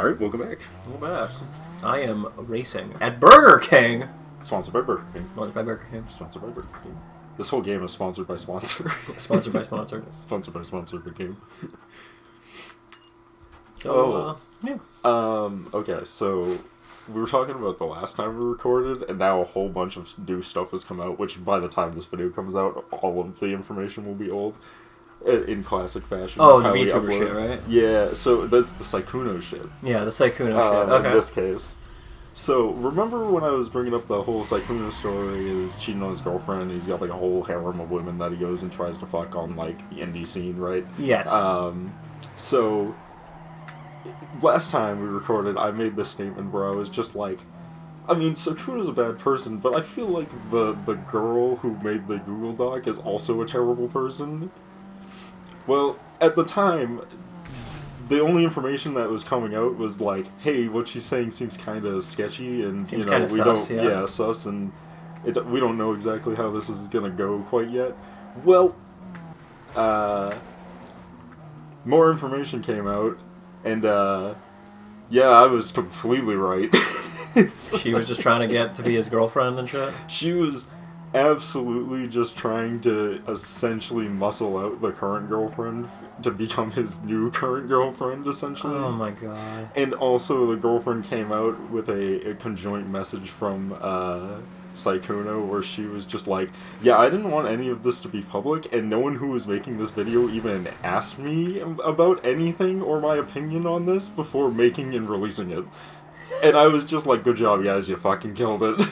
Alright, welcome back. Welcome back. I am racing at Burger King. Sponsored by Burger King. Sponsored by Burger King. Sponsored by Burger King. This whole game is sponsored by sponsor. Sponsored by sponsor. Sponsored by sponsor, the game. So, yeah. Okay, so we were talking about the last time we recorded, and now a whole bunch of new stuff has come out, which by the time this video comes out, all of the information will be old. In classic fashion. Oh, the VTuber shit, right? Yeah, so that's the Sykkuno shit. Yeah, the Sykkuno shit. Okay. In this case. So, remember when I was bringing up the whole Sykkuno story, is cheating on his girlfriend, he's got like a whole harem of women that he goes and tries to fuck on like the indie scene, right? Yes. So, last time we recorded, I made this statement where I was just like, I mean, Sykkuno's a bad person, but I feel like the girl who made the Google Doc is also a terrible person. Well, at the time, the only information that was coming out was like, hey, what she's saying seems kind of sketchy, and seems you know, we sus, don't, sus, and we don't know exactly how this is gonna go quite yet. Well, more information came out, and yeah, I was completely right. She was just trying to get to be his girlfriend and shit? She was absolutely just trying to essentially muscle out the current girlfriend to become his new current girlfriend, essentially. Oh my god. And also the girlfriend came out with a conjoint message from Sykkuno where she was just like, yeah, I didn't want any of this to be public, and no one who was making this video even asked me about anything or my opinion on this before making and releasing it. And I was just like, good job, guys, you fucking killed it.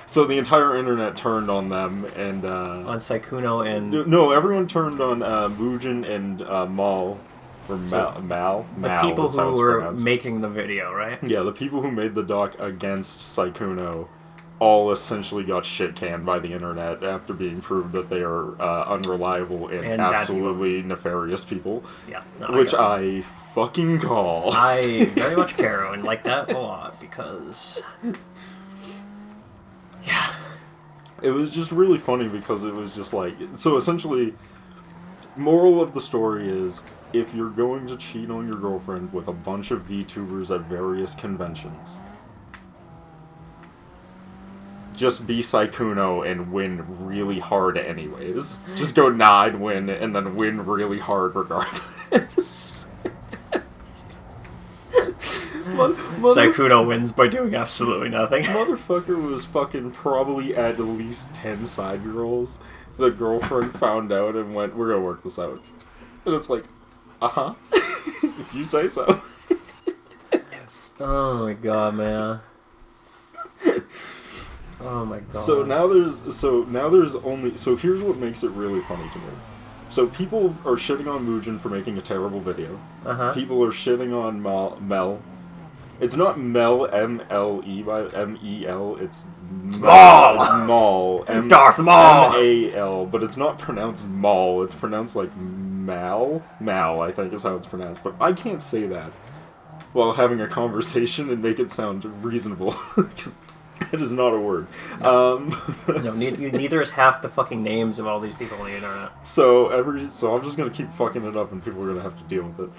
So the entire internet turned on them, and on Sykkuno and... No, everyone turned on Mugen and Mal. Or Mal? The people who were making the video, right? Yeah, the people who made the doc against Sykkuno all essentially got shit-canned by the internet after being proved that they are unreliable and absolutely nefarious people. Yeah. Which I fucking call. I very much care and like that a lot, because... Yeah. It was just really funny because it was just like... So essentially, moral of the story is, if you're going to cheat on your girlfriend with a bunch of VTubers at various conventions, just be Sykkuno and win really hard anyways. Just go, nah, I'd win, and then win really hard regardless. Sykkuno wins by doing absolutely nothing. Motherfucker was fucking probably at least 10 side girls. The girlfriend found out and went, we're gonna work this out. And it's like, uh-huh. If you say so. Yes. Oh my god, man. Oh my god. So here's what makes it really funny to me. So people are shitting on Mugen for making a terrible video. People are shitting on Mel. It's not Mel, M-L-E, by M-E-L, it's Maul. Darth Maul! M-A-L, but it's not pronounced Maul, it's pronounced like Mal? Mal, I think is how it's pronounced, but I can't say that while having a conversation and make it sound reasonable, because that is not a word. No, neither is half the fucking names of all these people on the internet. So I'm just gonna keep fucking it up, and people are gonna have to deal with it.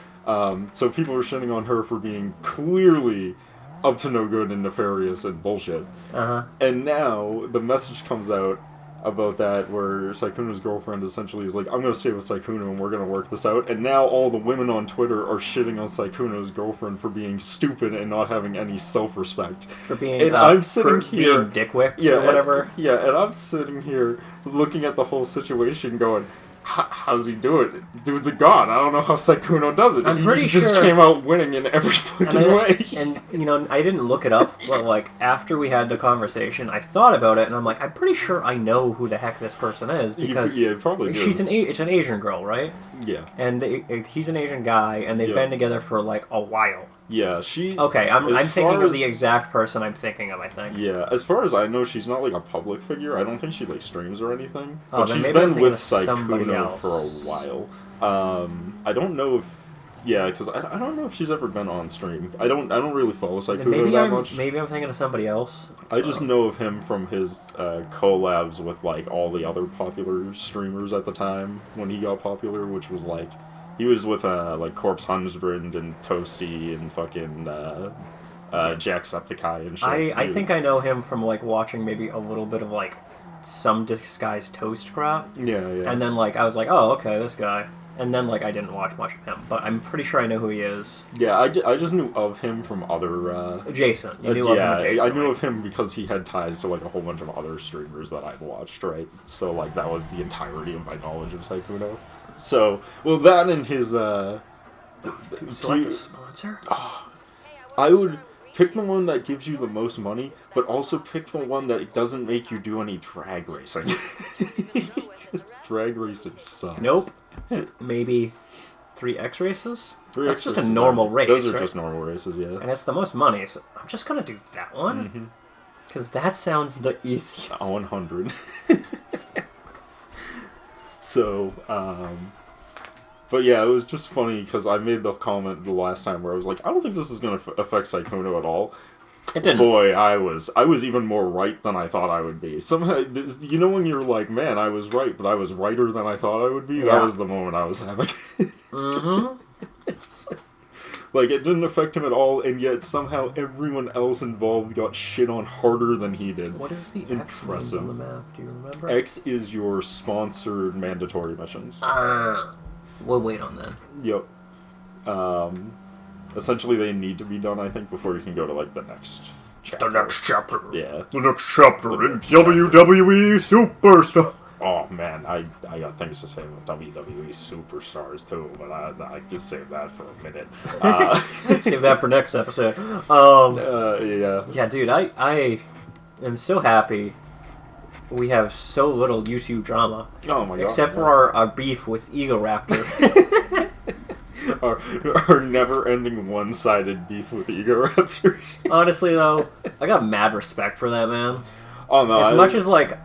So people are shitting on her for being clearly up to no good and nefarious and bullshit. And now the message comes out about that where Sykkuno's girlfriend essentially is like, I'm gonna stay with Sykkuno and we're gonna work this out. And now all the women on Twitter are shitting on Sykkuno's girlfriend for being stupid and not having any self-respect. For being, and I'm sitting here, being dickwicked or whatever. And I'm sitting here looking at the whole situation going, how's he do it? Dude's a god. I don't know how Sykkuno does it. I'm pretty sure he just came out winning in every fucking way. And, you know, I didn't look it up, but, like, after we had the conversation, I thought about it, and I'm like, I'm pretty sure I know who the heck this person is, because probably it's an Asian girl, right? Yeah. And he's an Asian guy, and they've been together for, like, a while. Yeah, she's... Okay, I'm thinking of the exact person I'm thinking of, I think. Yeah, as far as I know, she's not, like, a public figure. I don't think she, like, streams or anything. Oh, but she's been with Sykkuno for a while. I don't know if... Yeah, because I don't know if she's ever been on stream. I don't really follow Sykkuno that much. Maybe I'm thinking of somebody else. I just know of him from his collabs with, like, all the other popular streamers at the time when he got popular, which was, like, He was with like Corpse Husband and Toasty and fucking Jacksepticeye and shit. I think I know him from like watching maybe a little bit of like some Disguised Toast crap. Yeah. And then like I was like, oh, okay, this guy. And then like I didn't watch much of him, but I'm pretty sure I know who he is. Yeah, I just knew of him from other... Jason. You knew of him as Jason. I knew of him because he had ties to like a whole bunch of other streamers that I've watched, right? So like that was the entirety of my knowledge of Sykkuno. So, well, that and his... Select a sponsor? I would pick the one that gives you the most money, but also pick the one that doesn't make you do any drag racing. Drag racing sucks. Nope. Maybe 3X races? 3X That's just a races normal race, Those are right? just normal races, yeah. And it's the most money, so I'm just gonna do that one. Because that sounds the easiest. 100. So, but yeah, it was just funny because I made the comment the last time where I was like, I don't think this is going to affect Sykkuno at all. It didn't. Boy, I was even more right than I thought I would be. Somehow, you know when you're like, man, I was right, but I was righter than I thought I would be? Yeah. That was the moment I was having. Like, it didn't affect him at all, and yet somehow everyone else involved got shit on harder than he did. What is the X means on the map? Do you remember? X is your sponsored mandatory missions. We'll wait on that. Yep. Essentially, they need to be done, I think, before you can go to, like, the next chapter. The next chapter. Yeah. The next chapter in WWE Superstar. Oh, man, I got things to say about WWE Superstars, too, but I just save that for a minute. Save that for next episode. Yeah. Yeah, dude, I am so happy we have so little YouTube drama. Oh, my God. Except for our beef with Ego Raptor. our never-ending one-sided beef with Ego Raptor. Honestly, though, I got mad respect for that man. Oh, no. As much as, like,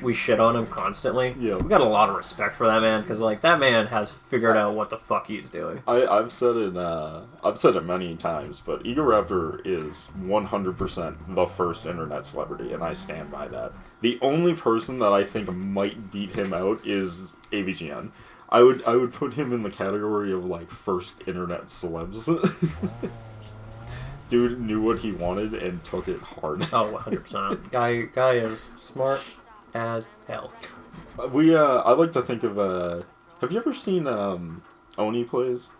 we shit on him constantly, Yeah. we got a lot of respect for that man, because, like, that man has figured out what the fuck he's doing. I've said it many times, but Ego Raptor is 100% the first internet celebrity, and I stand by that. The only person that I think might beat him out is AVGN. I would put him in the category of, like, first internet celebs. Dude knew what he wanted and took it hard. Oh, 100%. Guy is smart as hell. I like to think of, have you ever seen, Oni Plays?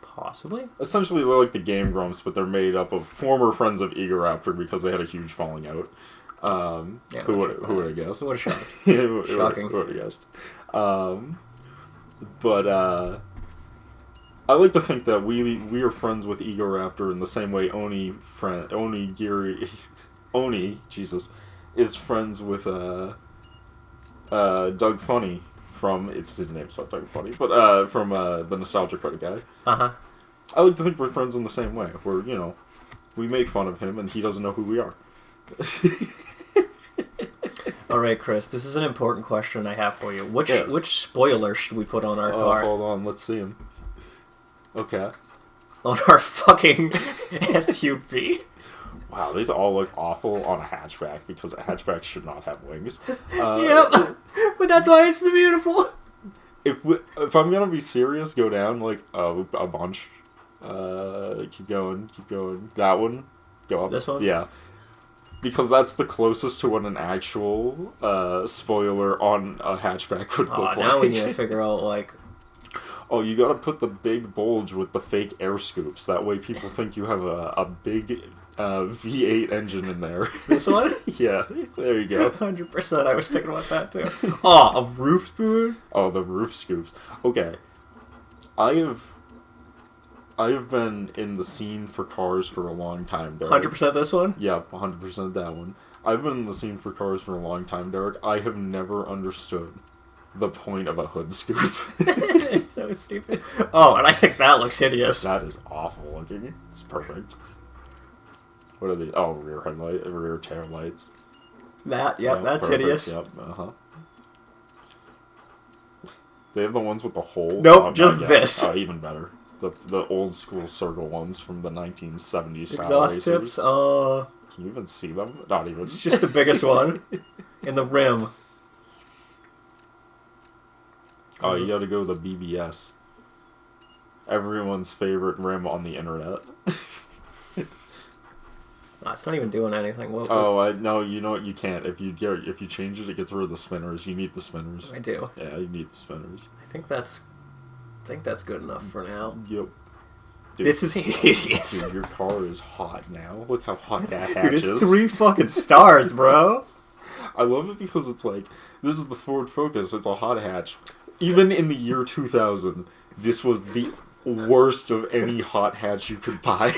Possibly. Essentially, they're like the Game Grumps, but they're made up of former friends of Ego Raptor because they had a huge falling out. Yeah, who would have guessed? Who would have shocked? Shocking. Who would have guessed? But I like to think that we are friends with Ego Raptor in the same way Oni Jesus is friends with Doug Funny from his name's not Doug Funny, but from the Nostalgia Credit guy. I like to think we're friends in the same way, where we make fun of him and he doesn't know who we are. All right, Chris. This is an important question I have for you. Which spoiler should we put on our Oh, car? hold on, let's see him. Okay. On our fucking SUV. Wow, these all look awful on a hatchback because a hatchback should not have wings. Yep, but that's why it's beautiful. If I'm gonna be serious, go down like a bunch. Keep going. That one, go up. This one? Yeah. Because that's the closest to what an actual spoiler on a hatchback would look like. Now we need to figure out, like... Oh, you gotta put the big bulge with the fake air scoops. That way people think you have a big V8 engine in there. This one? Yeah, there you go. 100%. I was thinking about that, too. Oh, a roof spoon? Oh, the roof scoops. Okay. I have been in the scene for cars for a long time, Derek. 100% this one? Yep, 100% that one. I've been in the scene for cars for a long time, Derek. I have never understood the point of a hood scoop. It's so stupid. Oh, and I think that looks hideous. That is awful looking. It's perfect. What are these? Oh, rear tail lights. That's perfect. hideous. Yep, They have the ones with the hole. Nope, just this. Oh, even better. The old school circle ones from the 1970s style Exhaust racers. tips, Can you even see them? Not even. it's just the biggest one. In the rim. Oh, you gotta go with the BBS. Everyone's favorite rim on the internet. It's not even doing anything. No, you know what? You can't. If you change it, it gets rid of the spinners. You need the spinners. I do. Yeah, you need the spinners. I think that's good enough for now. Yep. Dude, this is hideous. Dude, your car is hot now. Look how hot that hatch Dude, is. it's 3 fucking stars, bro. I love it because it's like, this is the Ford Focus. It's a hot hatch. Even in the year 2000, this was the worst of any hot hatch you could buy.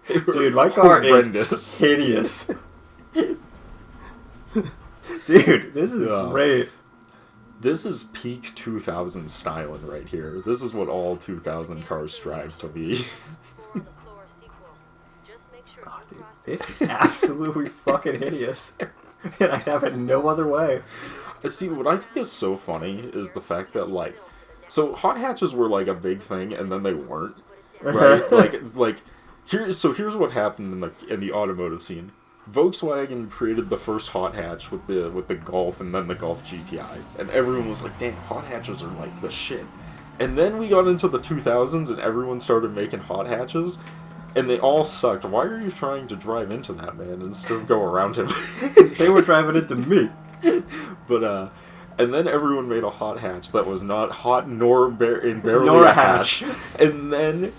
Dude, my car horrendous. Is hideous. Dude, this is great. This is peak 2000 styling right here. This is what all 2000 cars strive to be. Oh, dude, this is absolutely fucking hideous. And I'd have it no other way. See, what I think is so funny is the fact that, like, so hot hatches were like a big thing, and then they weren't, right? Here's what happened in the automotive scene. Volkswagen created the first hot hatch with the Golf and then the Golf GTI, and everyone was like, "Damn, hot hatches are like the shit." And then we got into the 2000s, and everyone started making hot hatches, and they all sucked. Why are you trying to drive into that man instead of go around him? They were driving into me. But and then everyone made a hot hatch that was not hot nor barely Nor a a hatch. And then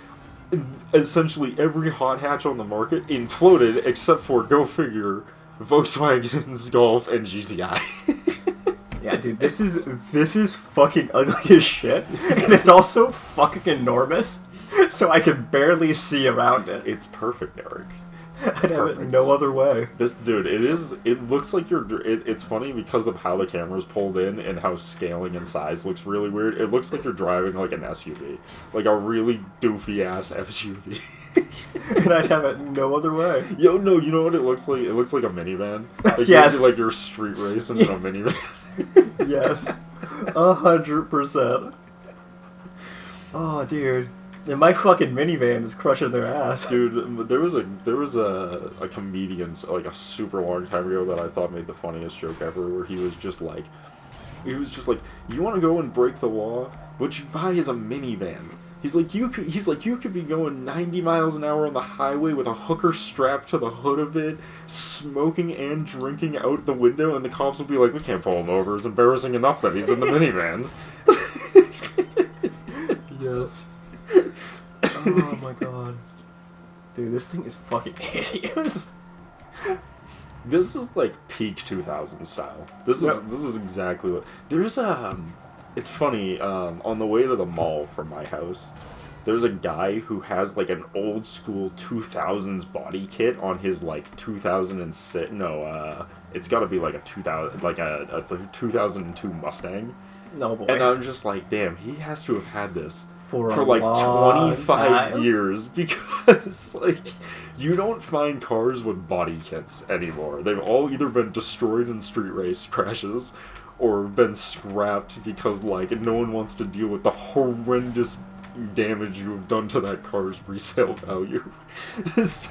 essentially every hot hatch on the market imploded except for, go figure, Volkswagen's Golf and GTI. Yeah, dude, this is fucking ugly as shit, and it's also fucking enormous, so I can barely see around it. It's perfect, Eric. I'd have it no other way. This dude, it looks like it's funny because of how the camera's pulled in and how scaling and size looks really weird. It looks like you're driving like an SUV. Like a really doofy ass SUV. And I'd have it no other way. Yo, no, you know what it looks like? It looks like a minivan. Like Yes. Like you're street racing in a minivan. Yes. 100%. Oh, dude. And my fucking minivan is crushing their ass. Dude, there was a comedian like a super long time ago that I thought made the funniest joke ever, where he was just like, you want to go and break the law? What you buy is a minivan. He's like, you could be going 90 miles an hour on the highway with a hooker strapped to the hood of it, smoking and drinking out the window, and the cops will be like, we can't pull him over. It's embarrassing enough that he's in the minivan. Yes. Oh my god. Dude, this thing is fucking hideous. This is like peak 2000 style. This is exactly what... There's it's funny, on the way to the mall from my house, there's a guy who has like an old school 2000s body kit on his like 2006... it's gotta be like a 2002 Mustang. No boy. And I'm just like, damn, he has to have had this for like long 25 time. years, because like you don't find cars with body kits anymore. They've all either been destroyed in street race crashes or been scrapped because like no one wants to deal with the horrendous damage you have done to that car's resale value. it's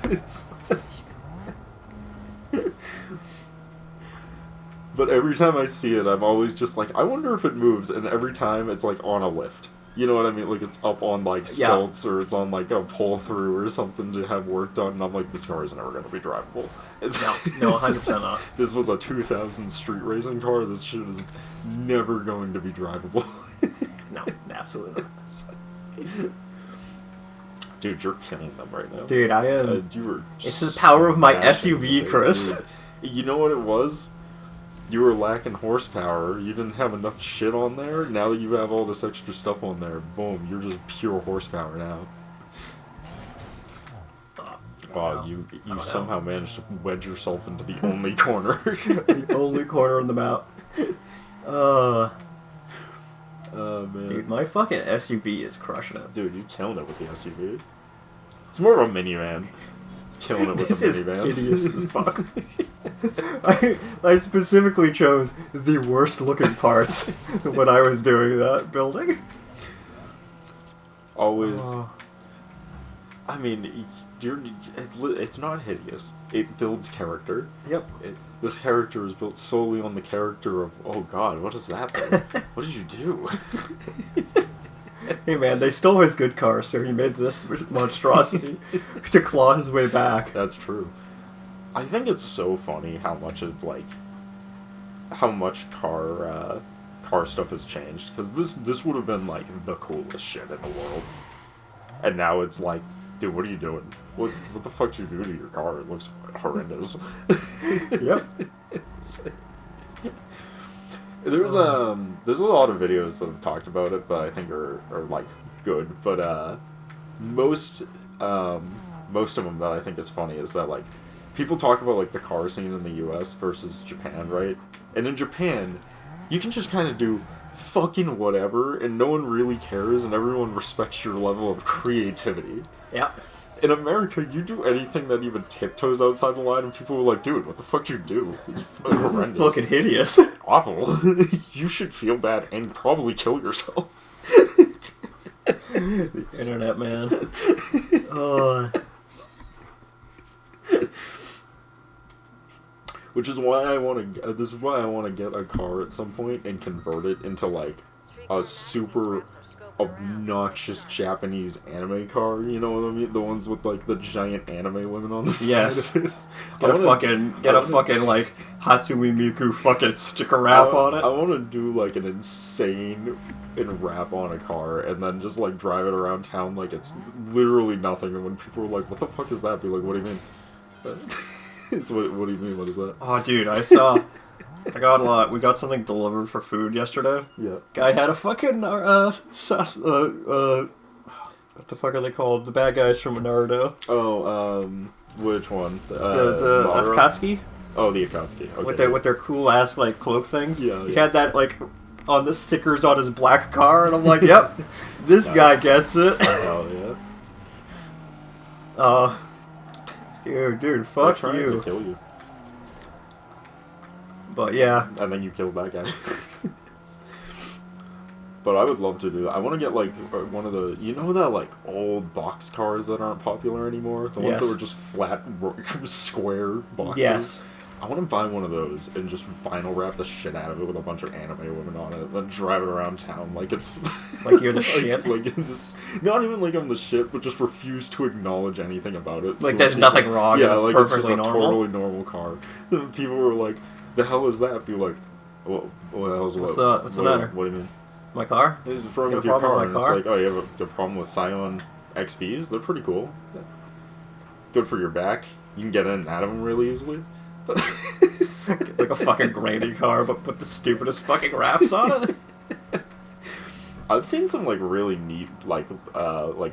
But every time I see it, I'm always just like, I wonder if it moves, and every time it's like on a lift. You know what I mean? Like it's up on like stilts, or it's on like a pull through or something to have work done, and I'm like, this car is never going to be drivable. No, 100% not. This was a 2000 street racing car. This shit is never going to be drivable. No, absolutely not. Dude, you're killing them right now. Dude, I am. You were. It's the power of my smashing SUV, it, Chris. dude. You know what it was? You were lacking horsepower. You didn't have enough shit on there. Now that you have all this extra stuff on there, boom, you're just pure horsepower now. Wow, you somehow managed to wedge yourself into the only corner. The only corner on the map. Man. Dude, my fucking SUV is crushing it. Dude, you killing it with the SUV. It's more of a minivan. Killing it with the minivan. This is hideous as fuck. I specifically chose the worst looking parts when I was doing that building. Always. I mean, it's not hideous. It builds character. Yep. This character is built solely on the character of, oh god, what is that thing? What did you do? Hey man, they stole his good car, so he made this monstrosity to claw his way back. That's true. I think it's so funny how much of how much car stuff has changed, because this would have been like the coolest shit in the world, and now it's like, dude, what are you doing? What the fuck did you do to your car? It looks horrendous. Yep. There's a lot of videos that have talked about it, but I think are like good. But most of them that I think is funny is that like people talk about like the car scene in the U.S. versus Japan, right? And in Japan, you can just kind of do fucking whatever, and no one really cares, and everyone respects your level of creativity. Yeah. In America, you do anything that even tiptoes outside the line, and people are like, dude, what the fuck did you do? It's This is fucking hideous. awful. You should feel bad and probably kill yourself. The internet, man. Which is why I want to. This is why I want to get a car at some point and convert it into like a super obnoxious Japanese anime car. You know what I mean? The ones with like the giant anime women on the side. Yes. Get Get a fucking like Hatsumi Miku fucking sticker wrap on it. I want to do like an insane wrap on a car and then just like drive it around town like it's literally nothing. And when people are like, "What the fuck is that?" Be like, "What do you mean?" So what do you mean? What is that? Oh, dude, we got something delivered for food yesterday. Yeah. Guy had a fucking, what the fuck are they called? The bad guys from Naruto. Oh, which one? The Madara? Akatsuki? Oh, the Akatsuki. Okay. With their cool ass, like, cloak things. Yeah, He yeah. had that, like, on the stickers on his black car, and I'm like, yep, this guy gets it. Oh, yeah. Dude, fuck They're trying you. to kill you. But yeah. And then you killed that guy. But I would love to do that. I want to get like one of the, you know, that like old box cars that aren't popular anymore? The ones that were just flat, square boxes? Yes. I want to buy one of those and just vinyl wrap the shit out of it with a bunch of anime women on it, and then drive it around town like it's Like you're the shit? Like this, not even like I'm the shit, but just refuse to acknowledge anything about it. Like So there's nothing wrong. Yeah, It's like perfectly it's just a normal. totally normal car. And people were like, "The hell is that?" Be like, "What the hell's What's the matter? What do you mean? My car? What is wrong You have with a your problem car?" with And my it's car? like, "Oh, you have a problem with Scion XBs? They're pretty cool. It's good for your back. You can get in and out of them really easily." Like a fucking granny car, but put the stupidest fucking wraps on it. I've seen some like really neat, like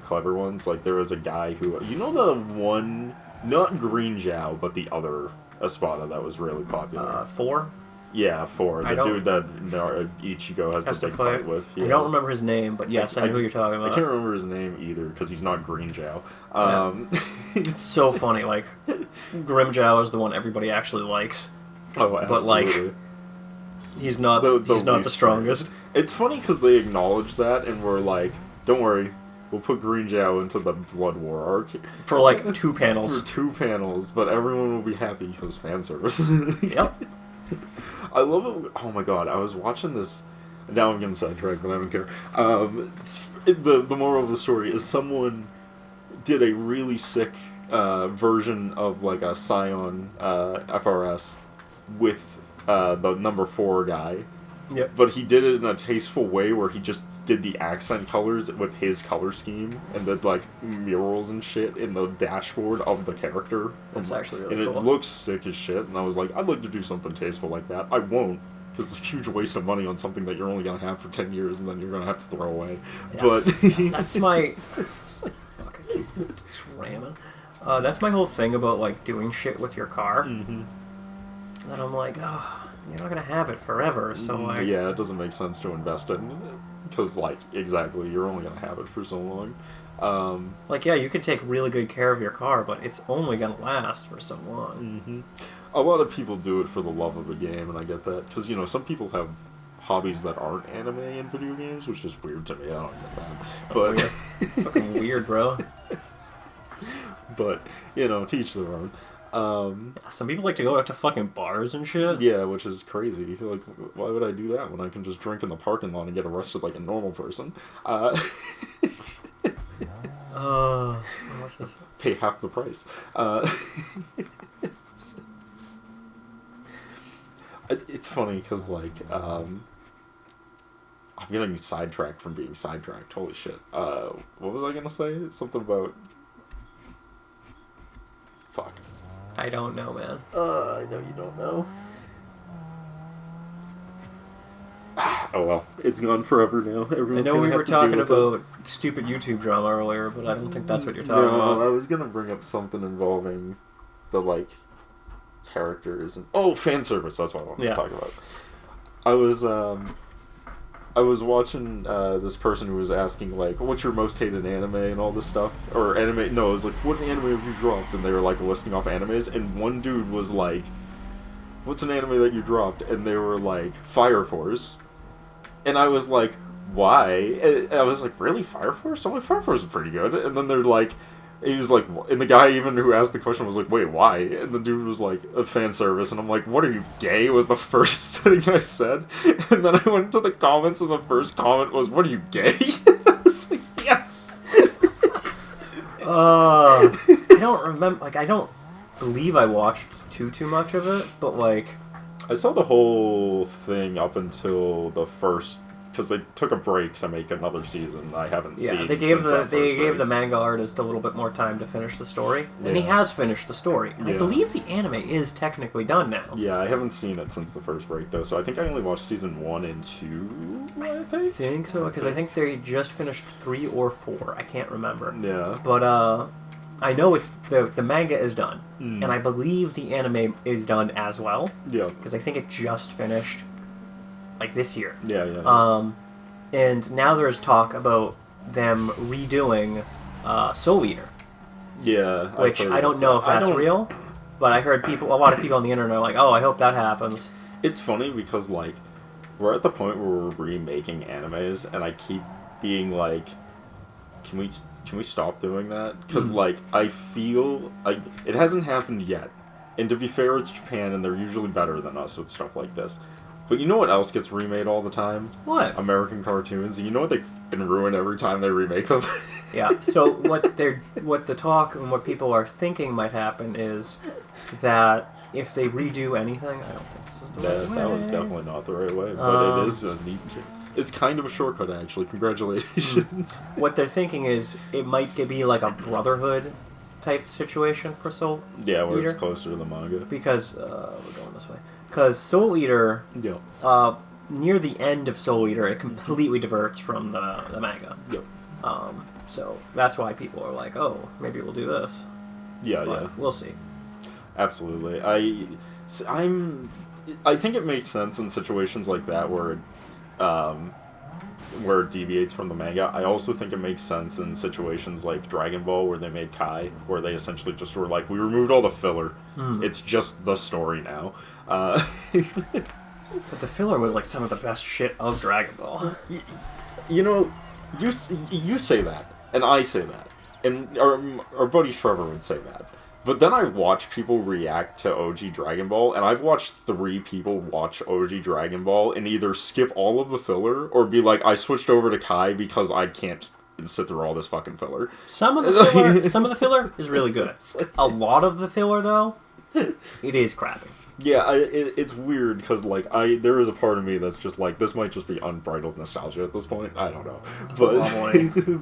clever ones. Like there was a guy who, you know, the one, not Green Zhao, but the other Espada that was really popular. 4? Yeah, 4. I The don't- dude that Ichigo has the big fight with. Yeah. I don't remember his name, but yes, I know who you're talking I about. can't remember his name either because he's not Green Zhao. It's so funny. Like, Grimjow is the one everybody actually likes. Oh, absolutely. But like, he's not. He's not the strongest. It's funny because they acknowledge that and we're like, "Don't worry, we'll put Green Zhao into the Blood War arc For like 2 panels. for 2 panels, but everyone will be happy because fan service." Yep. I love it. Oh my god, I was watching this. Now I'm getting sidetracked, but I don't care. The moral of the story is someone did a really sick version of like a Scion FRS with the number 4 guy. Yep. But he did it in a tasteful way where he just did the accent colors with his color scheme and did like murals and shit in the dashboard of the character. That's actually really And cool. it looks sick as shit. And I was like, I'd like to do something tasteful like that. I won't, because it's a huge waste of money on something that you're only going to have for 10 years and then you're going to have to throw away. Yeah. But That's my. Fuck, I keep ramming. That's my whole thing about like doing shit with your car. Mhm. That I'm like, oh, you're not gonna have it forever, so like. Yeah, it doesn't make sense to invest in it. Because, like, exactly, you're only going to have it for so long. Like, yeah, you can take really good care of your car, but it's only gonna last for so long. A lot of people do it for the love of the game, and I get that. Because, you know, some people have hobbies that aren't anime and video games, which is weird to me. I don't get that. But, Fucking weird, bro. but, you know, to each their own. Some people like to go out to fucking bars and shit. Yeah, which is crazy. You feel like, why would I do that when I can just drink in the parking lot and get arrested like a normal person? What's this? Pay half the price. It's funny because, like, I'm getting sidetracked from being sidetracked. Holy shit. What was I gonna say? Something about... Fuck. I don't know, man. I know you don't know. Oh well, it's gone forever now. Everyone's I know we gonna were have to talking deal with about stupid YouTube drama earlier, but I don't think that's what you're talking No, I about. was gonna bring up something involving the, like, characters and... Oh, fan service, that's what I wanted to talk about. I was watching this person who was asking, like, what's your most hated anime and all this stuff? Or anime... No, it was like, what anime have you dropped? And they were, like, listing off animes, and one dude was like, what's an anime that you dropped? And they were like, Fire Force. And I was like, why? And I was like, really? Fire Force? I'm like, Fire Force is pretty good. And then they're like... He was like, and the guy even who asked the question was like, wait, why? And the dude was like, a fan service. And I'm like, what are you, gay? Was the first thing I said. And then I went to the comments, and the first comment was, what are you, gay? And I was like, yes! I don't remember, like, I don't believe I watched too much of it, but, like... I saw the whole thing up until the first... Because they took a break to make another season. I haven't seen. Yeah, they gave the manga artist a little bit more time to finish the story, and he has finished the story. And I believe the anime is technically done now. Yeah, I haven't seen it since the first break though, so I think I only watched season 1 and 2. I think So, because I think they just finished 3 or 4. I can't remember. Yeah, but I know it's the manga is done, and I believe the anime is done as well. Yeah, because I think it just finished. Like this year. Yeah. And now there's talk about them redoing Soul Eater. Yeah. Which I don't know if that's real, but I heard a lot of people on the internet are like, oh, I hope that happens. It's funny because, like, we're at the point where we're remaking animes, and I keep being like, can we stop doing that? Because, like, I feel like it hasn't happened yet. And to be fair, it's Japan, and they're usually better than us with stuff like this. But you know what else gets remade all the time? What? American cartoons. You know what they f***ing ruin every time they remake them? Yeah, so what the talk and what people are thinking might happen is that if they redo anything, I don't think this is the right way. That was definitely not the right way, but it is a neat... It's kind of a shortcut, actually. Congratulations. What they're thinking is it might be like a Brotherhood type situation for Soul Yeah, where Eater. it's closer to the manga. Because, we're going this way. Because Soul Eater, near the end of Soul Eater, it completely diverts from the manga. Yep. So that's why people are like, oh, maybe we'll do this. Yeah. We'll see. Absolutely. I think it makes sense in situations like that where it deviates from the manga. I also think it makes sense in situations like Dragon Ball where they made Kai, where they essentially just were like, we removed all the filler. It's just the story now. But the filler was like some of the best shit of Dragon Ball. You know, you say that, and I say that, and our buddy Trevor would say that. But then I watch people react to OG Dragon Ball, and I've watched 3 people watch OG Dragon Ball and either skip all of the filler or be like, I switched over to Kai because I can't sit through all this fucking filler. Some of the filler is really good. A lot of the filler, though, it is crappy. Yeah, it's weird because like there is a part of me that's just like, this might just be unbridled nostalgia at this point. I don't know, but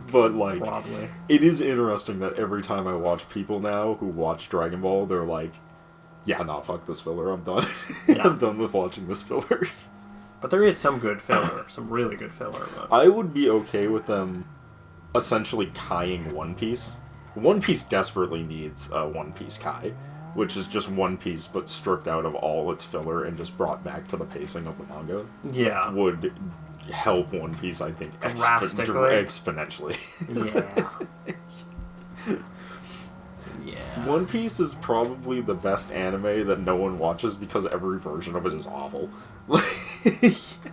but like Probably. It is interesting that every time I watch people now who watch Dragon Ball, they're like, yeah, nah, fuck this filler. I'm done. Yeah. I'm done with watching this filler. But there is some good filler, some really good filler. But... I would be okay with them essentially Kaiing One Piece. One Piece desperately needs a One Piece Kai, which is just One Piece but stripped out of all its filler and just brought back to the pacing of the manga. Yeah. Would help One Piece, I think, exponentially. Yeah. Yeah. One Piece is probably the best anime that no one watches because every version of it is awful.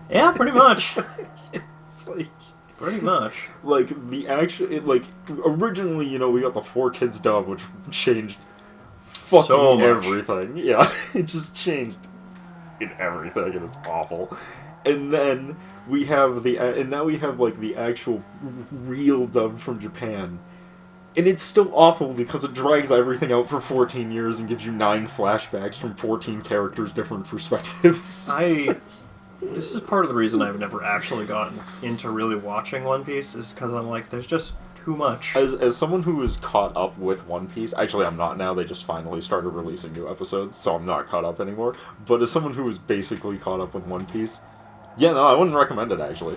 Yeah, pretty much. It's like... Pretty much. Like, originally, we got the 4 Kids dub, which changed fucking so much. everything. Yeah, it just changed in everything, and it's awful. And then we have now we have like the actual real dub from Japan. And it's still awful because it drags everything out for 14 years and gives you 9 flashbacks from 14 characters' different perspectives. This is part of the reason I've never actually gotten into really watching One Piece, is because I'm like, there's just too much. As someone who is caught up with One Piece, actually I'm not now, they just finally started releasing new episodes, so I'm not caught up anymore. But as someone who is basically caught up with One Piece, yeah, no, I wouldn't recommend it, actually.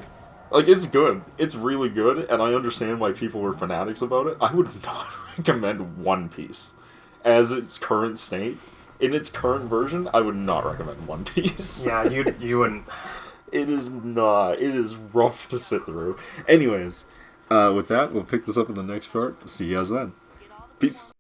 Like, it's good. It's really good, and I understand why people were fanatics about it. I would not recommend One Piece. As its current state, in its current version, I would not recommend One Piece. Yeah, you wouldn't. It is not. It is rough to sit through. Anyways, with that, we'll pick this up in the next part. See you guys then. Peace.